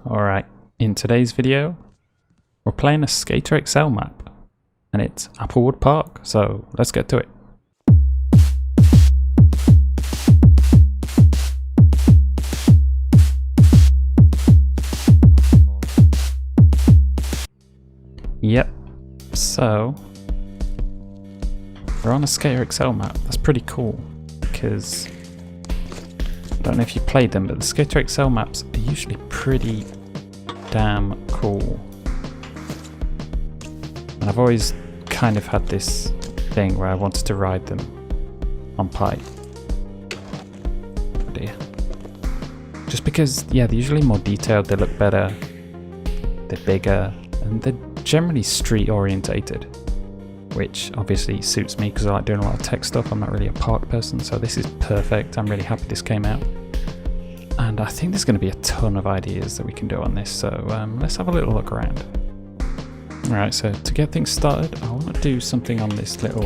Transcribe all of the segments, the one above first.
Alright, in today's video, we're playing a Skater XL map, and it's Applewood Park, so let's get to it. Yep, so we're on a Skater XL map. That's pretty cool, because I don't know if you played them, but the Skater XL maps are usually pretty damn cool. And I've always kind of had this thing where I wanted to ride them on pipe. Oh dear. Just because, yeah, they're usually more detailed, they look better, they're bigger, and they're generally street orientated, which obviously suits me because I like doing a lot of tech stuff. I'm not really a park person, so this is perfect. I'm really happy this came out. And I think there's going to be a ton of ideas that we can do on this, so let's have a little look around. Alright, so to get things started, I want to do something on this little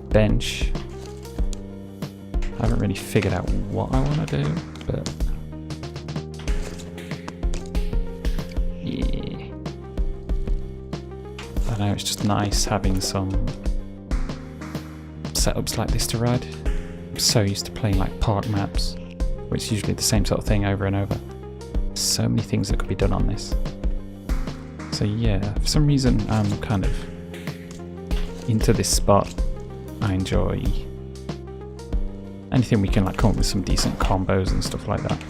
bench. I haven't really figured out what I want to do, but yeah. I know, it's just nice having some setups like this to ride. I'm so used to playing like park maps, which is usually the same sort of thing over and over. So many things that could be done on this. So yeah, for some reason I'm kind of into this spot. I enjoy anything we can like come up with some decent combos and stuff like that.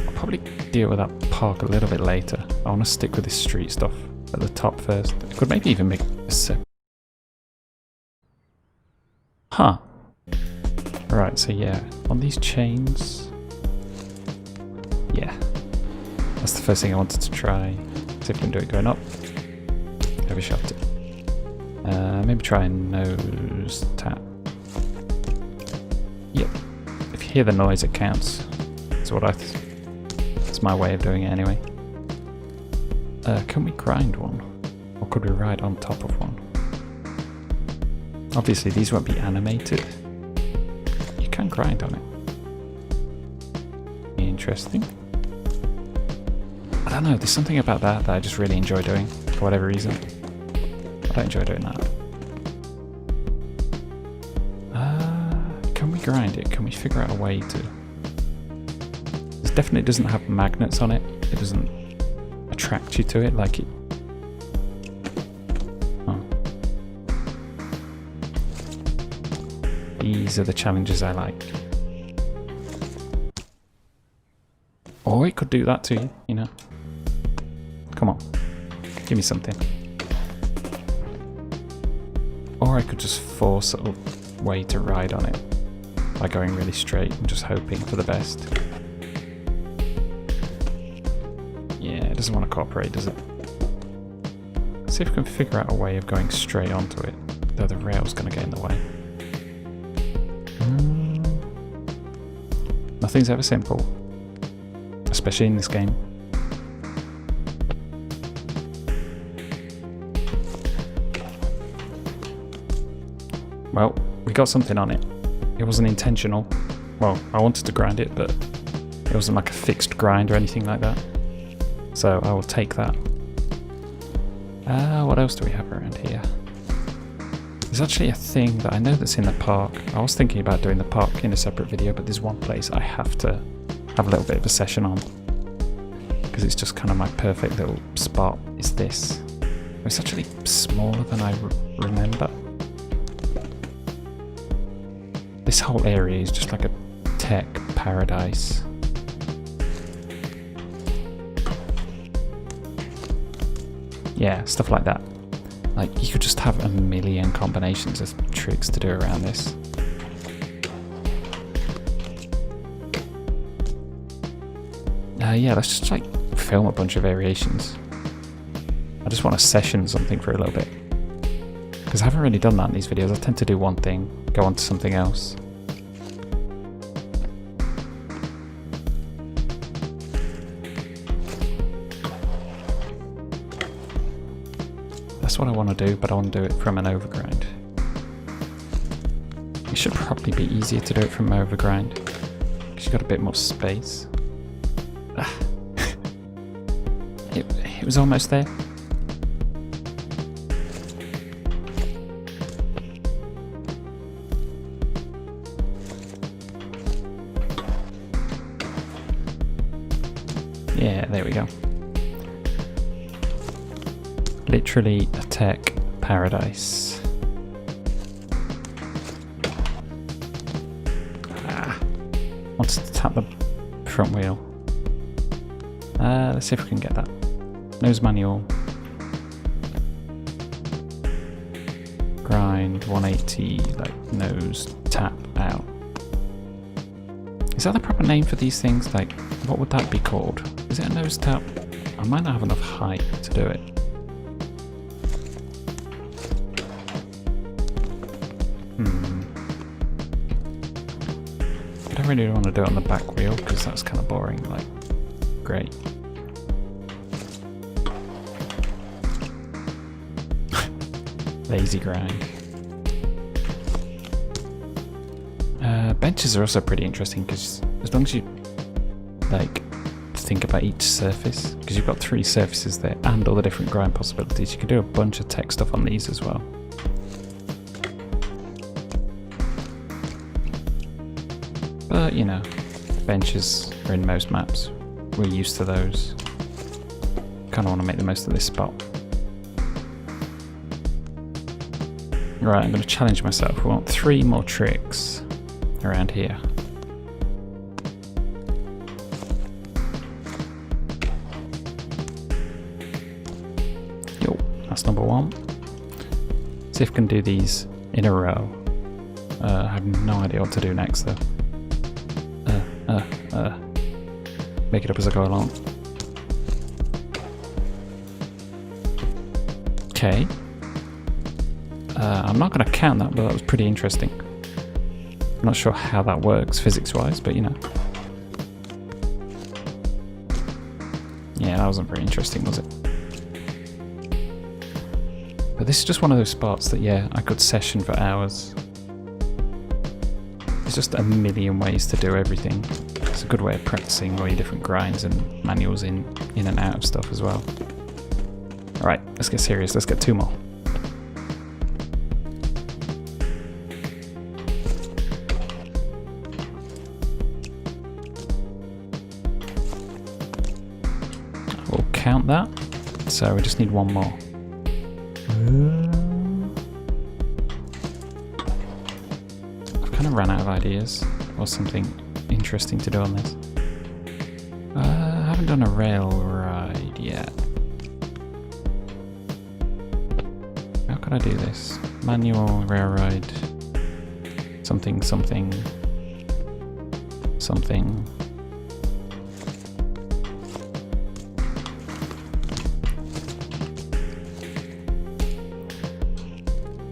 I'll probably deal with that park a little bit later. I want to stick with this street stuff at the top first. I could maybe even make a separate. Huh. Right, so yeah, on these chains, yeah, that's the first thing I wanted to try. See if we can do it going up. Overshot it. Maybe try a nose tap. Yep. If you hear the noise, it counts. That's what that's my way of doing it anyway. Can we grind one? Or could we ride on top of one? Obviously these won't be animated. You can grind on it. Interesting. I don't know, there's something about that I just really enjoy doing, for whatever reason. I don't enjoy doing that. Can we grind it? Can we figure out a way to? This definitely doesn't have magnets on it. It doesn't attract you to it like it. Oh. These are the challenges I like. Or it could do that to you, you know. Come on, give me something. Or I could just force a way to ride on it by going really straight and just hoping for the best. Yeah, it doesn't want to cooperate, does it? Let's see if we can figure out a way of going straight onto it, though the rail's going to get in the way. Nothing's ever simple, especially in this game. Well, we got something on it. It wasn't intentional. Well, I wanted to grind it, but it wasn't like a fixed grind or anything like that. So I will take that. What else do we have around here? There's actually a thing that I know that's in the park. I was thinking about doing the park in a separate video, but there's one place I have to have a little bit of a session on, because it's just kind of my perfect little spot, is this. It's actually smaller than I remember. This whole area is just like a tech paradise. Yeah, stuff like that. Like, you could just have a million combinations of tricks to do around this. Yeah, let's just like film a bunch of variations. I just want to session something for a little bit, because I haven't really done that in these videos. I tend to do one thing, go on to something else. That's what I want to do, but I want to do it from an overgrind. It should probably be easier to do it from overgrind. because you've got a bit more space. It was almost there. Yeah, there we go. Literally a tech paradise. Wants to tap the front wheel. Let's see if we can get that. Nose manual. Grind 180, like nose tap out. Is that the proper name for these things? Like, what would that be called? Is it a nose tap? I might not have enough height to do it. I don't really want to do it on the back wheel because that's kind of boring. Like, great. Lazy grind. Benches are also pretty interesting because as long as you like think about each surface, because you've got 3 surfaces there and all the different grind possibilities, you can do a bunch of tech stuff on these as well. But you know, benches are in most maps. We're used to those. Kind of want to make the most of this spot. Right, I'm going to challenge myself. We want 3 more tricks around here. Yo, that's number 1. See if we can do these in a row. I have no idea what to do next though. Make it up as I go along. Okay. I'm not going to count that, but that was pretty interesting. I'm not sure how that works physics-wise, but you know. Yeah, that wasn't very interesting, was it? But this is just one of those spots that, yeah, I could session for hours. There's just a million ways to do everything. It's a good way of practicing all your different grinds and manuals in and out of stuff as well. Alright, let's get serious. Let's get 2 more. We'll count that. So we just need 1 more. I've kind of ran out of ideas or something interesting to do on this. I haven't done a rail ride yet. How can I do this? Manual rail ride. Something, something, something.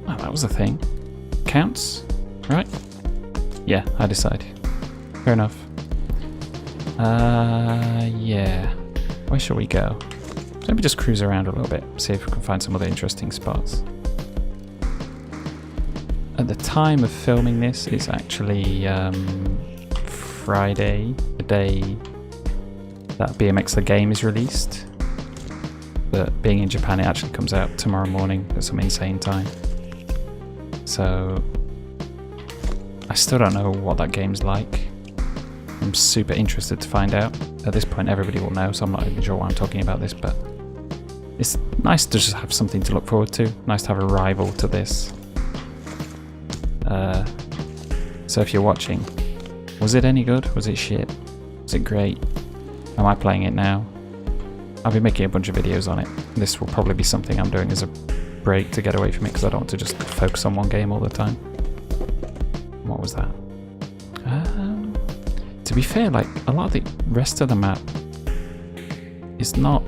Oh, that was a thing. Counts, right? Yeah, I decide. Fair enough. Yeah. Where shall we go? Let me just cruise around a little bit, see if we can find some other interesting spots. At the time of filming this, it's actually Friday, the day that BMX the game is released. But being in Japan, it actually comes out tomorrow morning at some insane time. So I still don't know what that game's like. I'm super interested to find out. At this point everybody will know, so I'm not even sure why I'm talking about this, but it's nice to just have something to look forward to. Nice to have a rival to this. So if you're watching, was it any good? Was it shit? Was it great? Am I playing it now? I'll be making a bunch of videos on it. This will probably be something I'm doing as a break to get away from it because I don't want to just focus on one game all the time. What was that? To be fair, like a lot of the rest of the map is not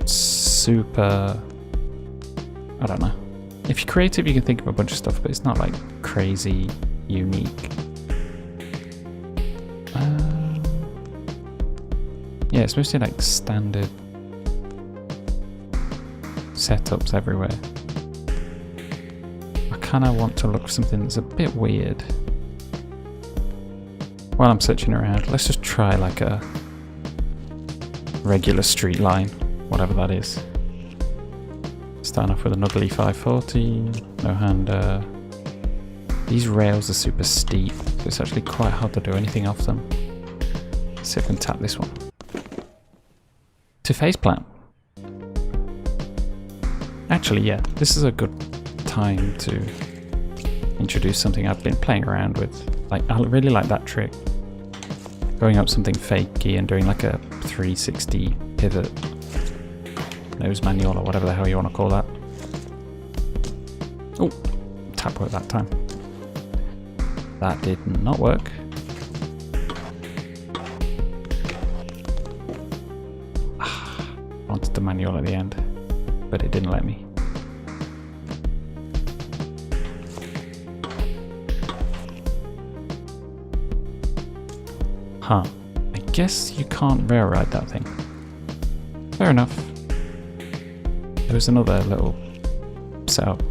super, I don't know. If you're creative, you can think of a bunch of stuff, but it's not like crazy unique. Yeah, it's mostly like standard setups everywhere. I kind of want to look for something that's a bit weird. while I'm searching around, let's just try like a regular street line, whatever that is. Starting off with an ugly 540, no hander. These rails are super steep, so it's actually quite hard to do anything off them. Let's see if I can tap this one. To faceplant. Actually, yeah, this is a good time to introduce something I've been playing around with. Like, I really like that trick. Going up something fakey and doing like a 360 pivot nose manual or whatever the hell you want to call that. Oh, tap worked that time. That did not work. I wanted the manual at the end, but it didn't let me. Huh. I guess you can't railroad that thing. Fair enough. There was another little setup.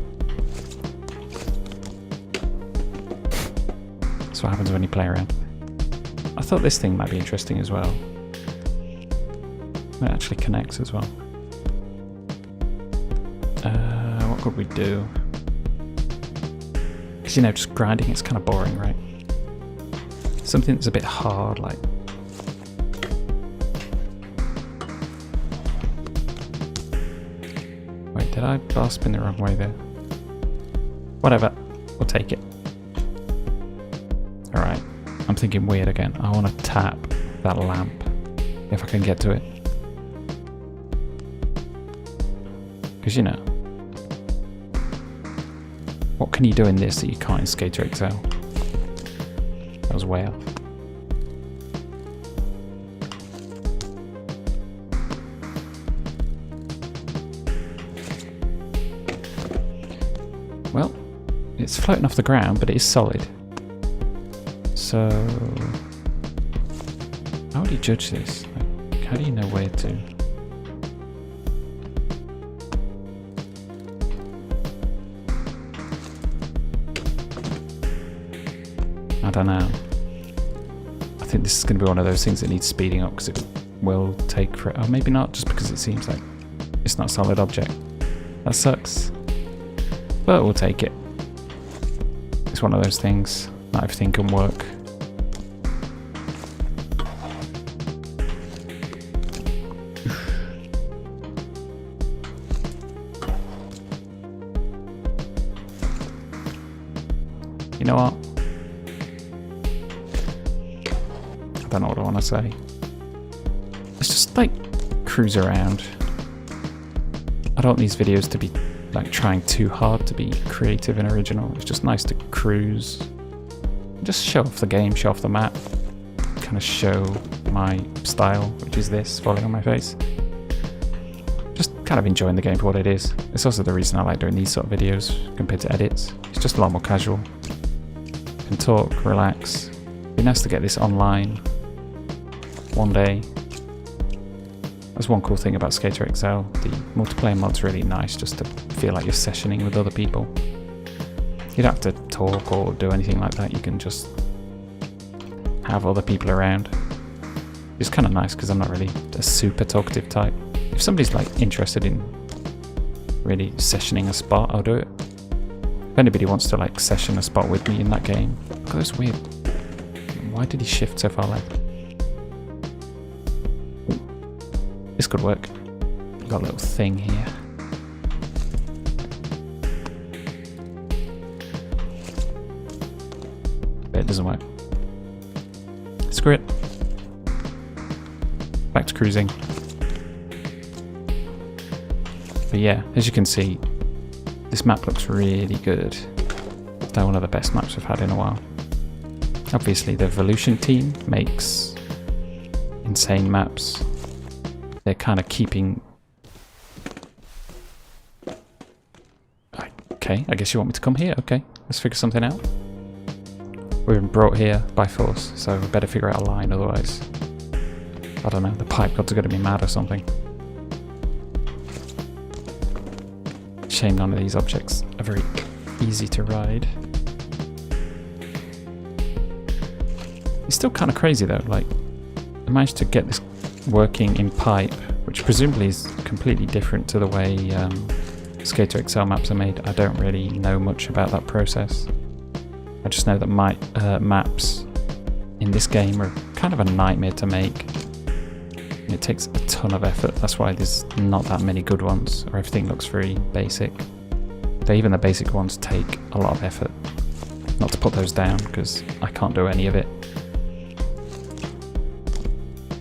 That's what happens when you play around. I thought this thing might be interesting as well. It actually connects as well. What could we do? Because, you know, just grinding is kind of boring, right? Something that's a bit hard, like... Wait, did I bar spin the wrong way there? Whatever, we'll take it. Alright, I'm thinking weird again. I want to tap that lamp, if I can get to it. Because, you know, what can you do in this that you can't in Skater XL? That was way off. Well, it's floating off the ground, but it is solid. So, how would you judge this? Like, how do you know where to? I don't know. I think this is going to be one of those things that needs speeding up because it will take for it. Or maybe not, just because it seems like it's not a solid object. That sucks. But we'll take it. It's one of those things. Not everything can work. You know what? I don't know what I want to say. Let's just like cruise around. I don't want these videos to be like trying too hard to be creative and original. It's just nice to cruise. Just show off the game, show off the map. Kind of show my style, which is this, falling on my face. Just kind of enjoying the game for what it is. It's also the reason I like doing these sort of videos compared to edits. It's just a lot more casual. You can talk, relax. It'd be nice to get this online one day. That's one cool thing about Skater XL. The multiplayer mod's really nice just to feel like you're sessioning with other people. You don't have to talk or do anything like that. You can just have other people around. It's kind of nice because I'm not really a super talkative type. If somebody's like interested in really sessioning a spot, I'll do it. If anybody wants to like session a spot with me in that game. Look at this weird. Why did he shift so far left? This could work. Got a little thing here. But it doesn't work. Screw it. Back to cruising. But yeah, as you can see, this map looks really good. They're one of the best maps I've had in a while. Obviously, the Evolution team makes insane maps. They're kind of keeping... Okay, I guess you want me to come here. Okay, let's figure something out. We've been brought here by force, so we better figure out a line, otherwise... I don't know, the pipe gods are going to be mad or something. Shame none of these objects are very easy to ride. It's still kind of crazy though, like, I managed to get this working in pipe, which presumably is completely different to the way Skater XL maps are made. I don't really know much about that process. I just know that my maps in this game are kind of a nightmare to make. It takes a ton of effort, that's why there's not that many good ones, or everything looks very basic. But even the basic ones take a lot of effort. Not to put those down, because I can't do any of it.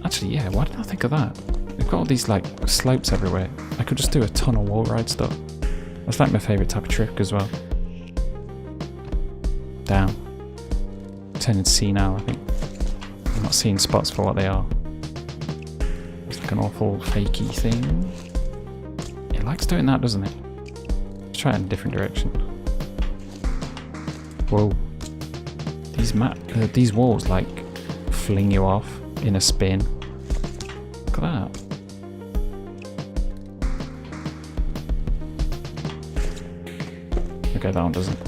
Actually, yeah, why didn't I think of that? We've got all these like slopes everywhere. I could just do a ton of wall ride stuff. That's like my favourite type of trick as well. Down. Turning senile, I think. I'm not seeing spots for what they are. It's like an awful fakey thing. It likes doing that, doesn't it? Let's try it in a different direction. Whoa. These walls like fling you off in a spin. Look at that. Okay, that one doesn't.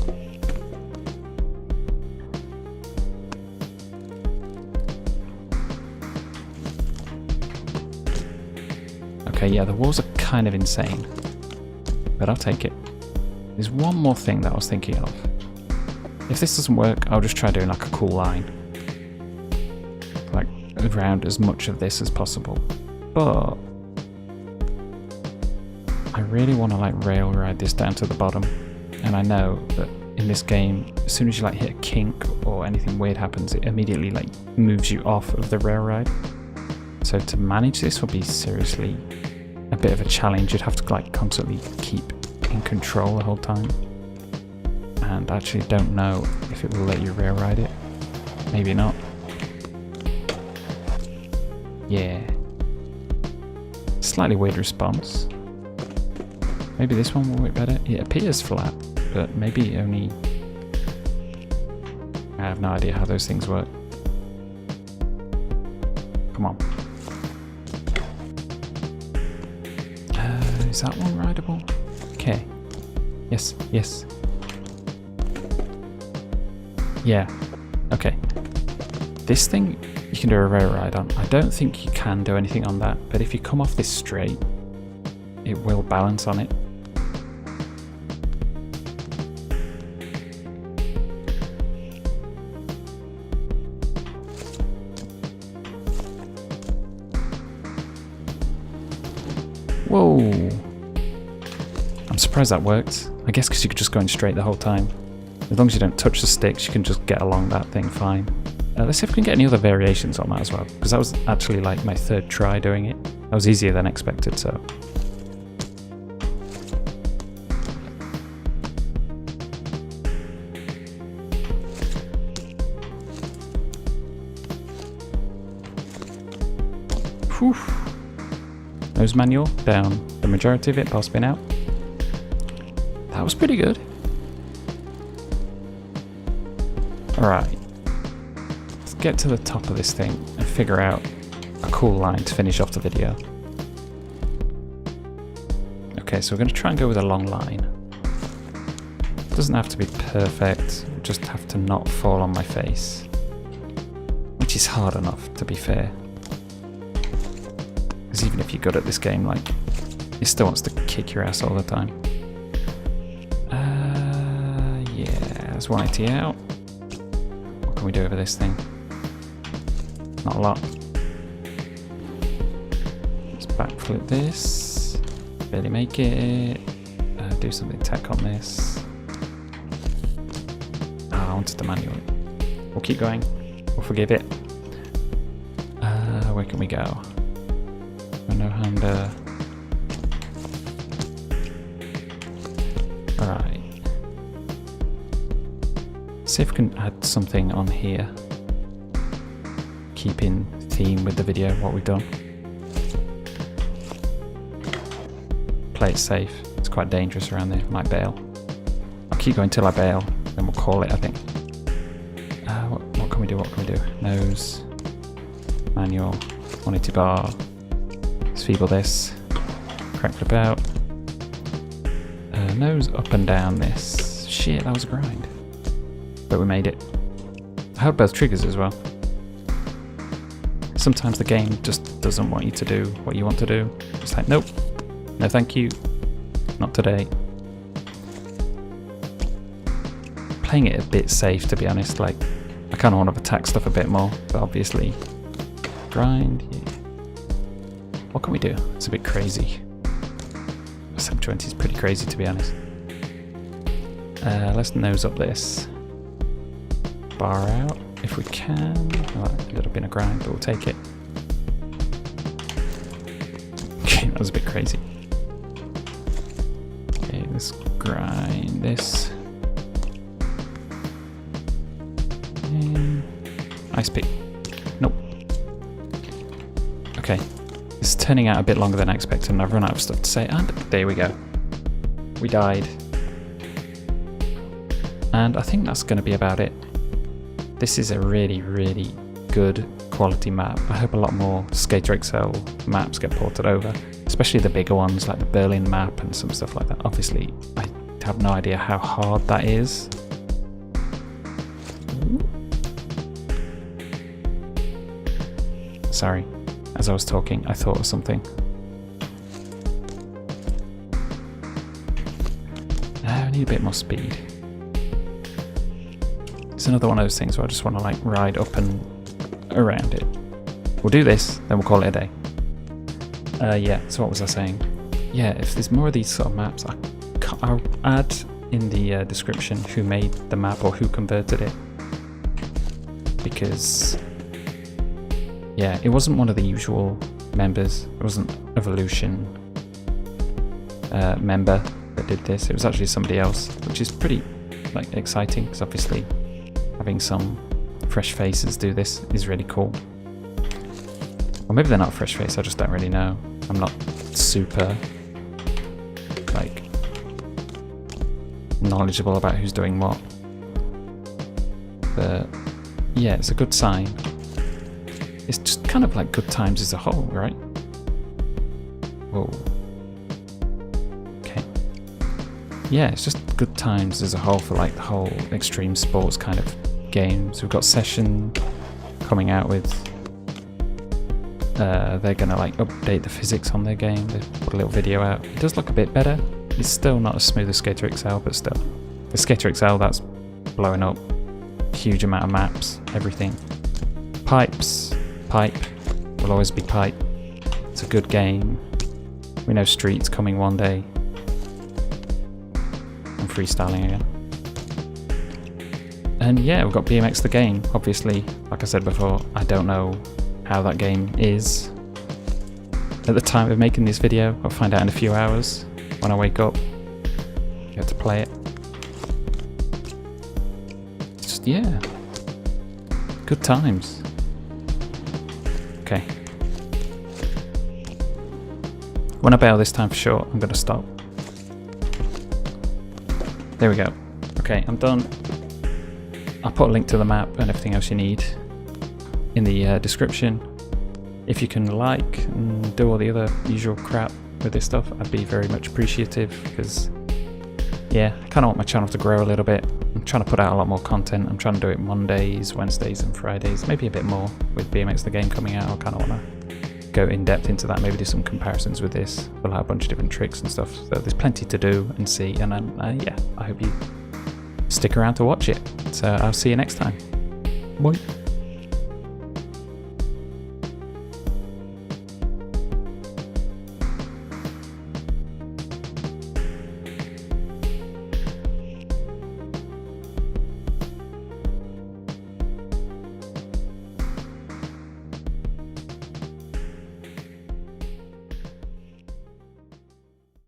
Okay, yeah, the walls are kind of insane, but I'll take it. There's one more thing that I was thinking of. If this doesn't work, I'll just try doing like a cool line. Like, around as much of this as possible. But I really want to like rail ride this down to the bottom. And I know that in this game, as soon as you like hit a kink or anything weird happens, it immediately like moves you off of the rail ride. So to manage this will be seriously a bit of a challenge. You'd have to like constantly keep in control the whole time. And I actually don't know if it will let you rail ride it. Maybe not. Yeah. Slightly weird response. Maybe this one will work better. It appears flat, but maybe only... I have no idea how those things work. Come on. Is that one rideable? Okay. Yes, yes. Yeah. Okay. This thing you can do a rail ride on. I don't think you can do anything on that, but if you come off this straight, it will balance on it. Whoa! I'm surprised that worked. I guess because you could just go in straight the whole time. As long as you don't touch the sticks, you can just get along that thing fine. Let's see if we can get any other variations on that as well, because that was actually like my third try doing it. That was easier than expected, so... Whew. Nose manual down the majority of it, ball spin out. That was pretty good. Alright. Let's get to the top of this thing and figure out a cool line to finish off the video. Okay, so we're going to try and go with a long line. It doesn't have to be perfect, we just have to not fall on my face. Which is hard enough, to be fair. Because even if you're good at this game, like, it still wants to kick your ass all the time. Yeah, there's 180 out. What can we do over this thing? Not a lot. Let's backflip this. Barely make it. Do something tech on this. I wanted to manual it. We'll keep going. We'll forgive it. Where can we go? No-hander. Alright. See if we can add something on here. Keep in theme with the video, what we've done. Play it safe. It's quite dangerous around there. Might bail. I'll keep going till I bail, then we'll call it, I think. What can we do? What can we do? Nose. Manual. 180 bar. Feeble this, crack flip out, nose up and down this. Shit, that was a grind. But we made it. I held both triggers as well. Sometimes the game just doesn't want you to do what you want to do. It's like, nope, no thank you, not today. Playing it a bit safe, to be honest. Like, I kind of want to attack stuff a bit more, but obviously, grind. Yeah. What can we do? It's a bit crazy. 720 is pretty crazy, to be honest. Let's nose up this. Bar out, if we can. Right, a little bit of grind, but we'll take it. Okay, that was a bit crazy. Okay, let's grind this. Ice pick. Nope. Okay. It's turning out a bit longer than I expected, and I've run out of stuff to say. And there we go. We died. And I think that's going to be about it. This is a really, really good quality map. I hope a lot more Skater XL maps get ported over, especially the bigger ones like the Berlin map and some stuff like that. Obviously, I have no idea how hard that is. Sorry, as I was talking, I thought of something. I need a bit more speed. It's another one of those things where I just want to like ride up and around it. We'll do this, then we'll call it a day. Yeah, so what was I saying? Yeah, if there's more of these sort of maps, I'll add in the description who made the map or who converted it. Because yeah, it wasn't one of the usual members. It wasn't Evolution member that did this. It was actually somebody else, which is pretty like exciting because obviously having some fresh faces do this is really cool. Or maybe they're not fresh face. I just don't really know. I'm not super like knowledgeable about who's doing what. But yeah, it's a good sign. It's just kind of like good times as a whole, right? Whoa. Okay. Yeah, it's just good times as a whole for like the whole extreme sports kind of games. We've got Session coming out with... they're gonna like update the physics on their game. They put a little video out. It does look a bit better. It's still not as smooth as Skater XL, but still. The Skater XL, that's blowing up. Huge amount of maps, everything. Pipes. Pipe will always be pipe. It's a good game. We know Street's coming one day. I'm freestyling again. And yeah, we've got BMX the game. Obviously, like I said before, I don't know how that game is at the time of making this video. I'll find out in a few hours when I wake up. Get to play it. Just yeah, good times. Okay. When I bail this time for sure, I'm going to stop. There we go. Okay, I'm done. I'll put a link to the map and everything else you need in the description. If you can like and do all the other usual crap with this stuff, I'd be very much appreciative because, yeah, I kind of want my channel to grow a little bit. I'm trying to put out a lot more content. I'm trying to do it Mondays, Wednesdays and Fridays, maybe a bit more with BMX the game coming out. I kind of want to go in depth into that, maybe do some comparisons with this. We'll have a bunch of different tricks and stuff. So there's plenty to do and see, and yeah, I hope you stick around to watch it. So I'll see you next time. Bye.